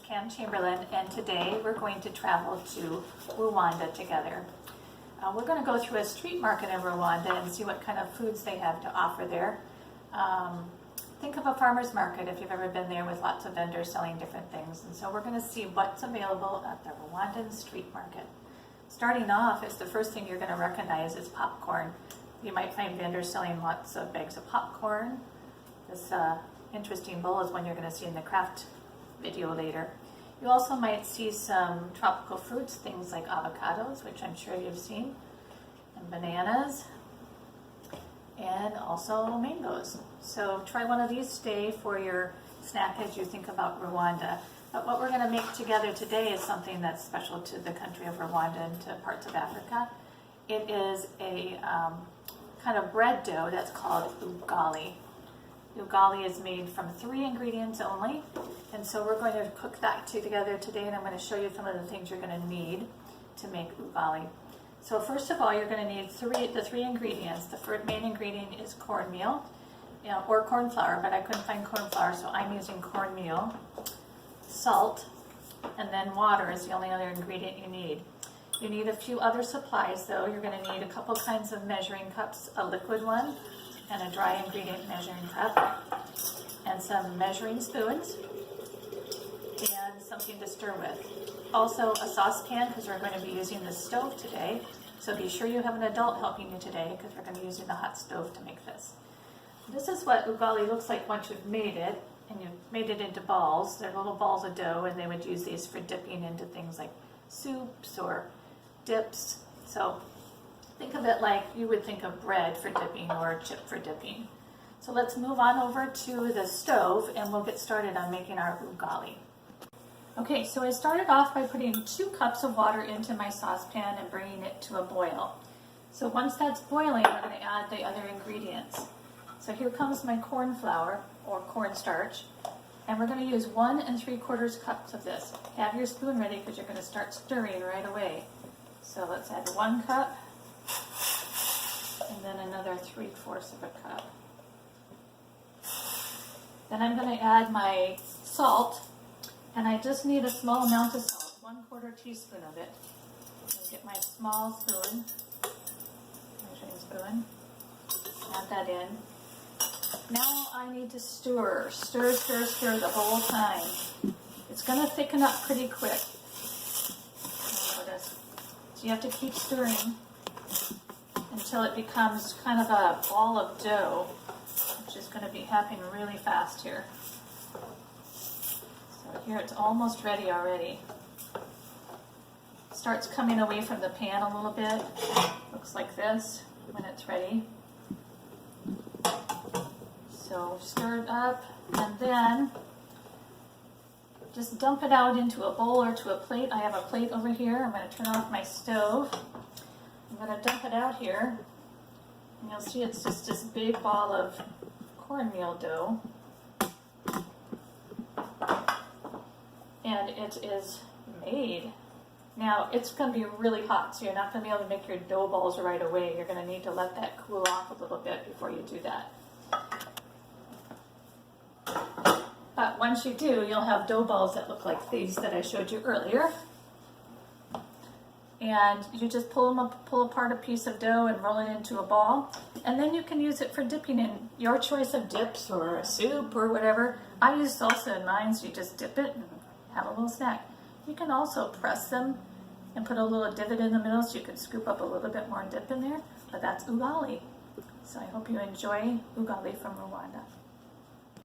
Pam Chamberlain, and today we're going to travel to Rwanda together. We're going to go through a street market in Rwanda and see what kind of foods they have to offer there. Think of a farmer's market if you've ever been there, with lots of vendors selling different things. And so we're going to see what's available at the Rwandan street market. Starting off, is the first thing you're going to recognize is popcorn. You might find vendors selling lots of bags of popcorn. This interesting bowl is one you're going to see in the craft video later. You also might see some tropical fruits, things like avocados, which I'm sure you've seen, and bananas, and also mangoes. So try one of these today for your snack as you think about Rwanda. But what we're going to make together today is something that's special to the country of Rwanda and to parts of Africa. It is a kind of bread dough that's called ubugali. Ubugali is made from 3 ingredients only, and so we're going to cook that together today, and I'm going to show you some of the things you're going to need to make ubugali. So first of all, you're going to need the three ingredients. The first main ingredient is cornmeal, or corn flour, but I couldn't find corn flour, so I'm using cornmeal. Salt, and then water is the only other ingredient you need. You need a few other supplies though. You're going to need a couple kinds of measuring cups, a liquid one and a dry ingredient measuring cup, and some measuring spoons, and something to stir with. Also a saucepan, because we're going to be using the stove today, so be sure you have an adult helping you today, because we're going to be using the hot stove to make this. This is what ubugali looks like once you've made it, and you've made it into balls. They're little balls of dough, and they would use these for dipping into things like soups or dips. So think of it like you would think of bread for dipping or chip for dipping. So let's move on over to the stove and we'll get started on making our ubugali. Okay, so I started off by putting 2 cups of water into my saucepan and bringing it to a boil. So once that's boiling, we're going to add the other ingredients. So here comes my corn flour or cornstarch, and we're going to use 1 3/4 cups of this. Have your spoon ready because you're going to start stirring right away. So let's add 1 cup, and then another 3/4 of a cup. Then I'm going to add my salt, and I just need a small amount of salt, 1/4 teaspoon of it. I'll get my small spoon, measuring spoon, add that in. Now I need to stir the whole time. It's going to thicken up pretty quick. Notice. So you have to keep stirring until it becomes kind of a ball of dough, which is going to be happening really fast here. So here it's almost ready already. Starts coming away from the pan a little bit. Looks like this when it's ready. So stir it up, and then just dump it out into a bowl or to a plate. I have a plate over here. I'm going to turn off my stove. I'm going to dump it out here, and you'll see it's just this big ball of cornmeal dough. And it is made. Now it's going to be really hot, so you're not going to be able to make your dough balls right away. You're going to need to let that cool off a little bit before you do that. But once you do, you'll have dough balls that look like these that I showed you earlier. And you just pull apart a piece of dough and roll it into a ball. And then you can use it for dipping in your choice of dips or a soup or whatever. I use salsa in mine, so you just dip it and have a little snack. You can also press them and put a little divot in the middle so you can scoop up a little bit more and dip in there. But that's ubugali. So I hope you enjoy ubugali from Rwanda.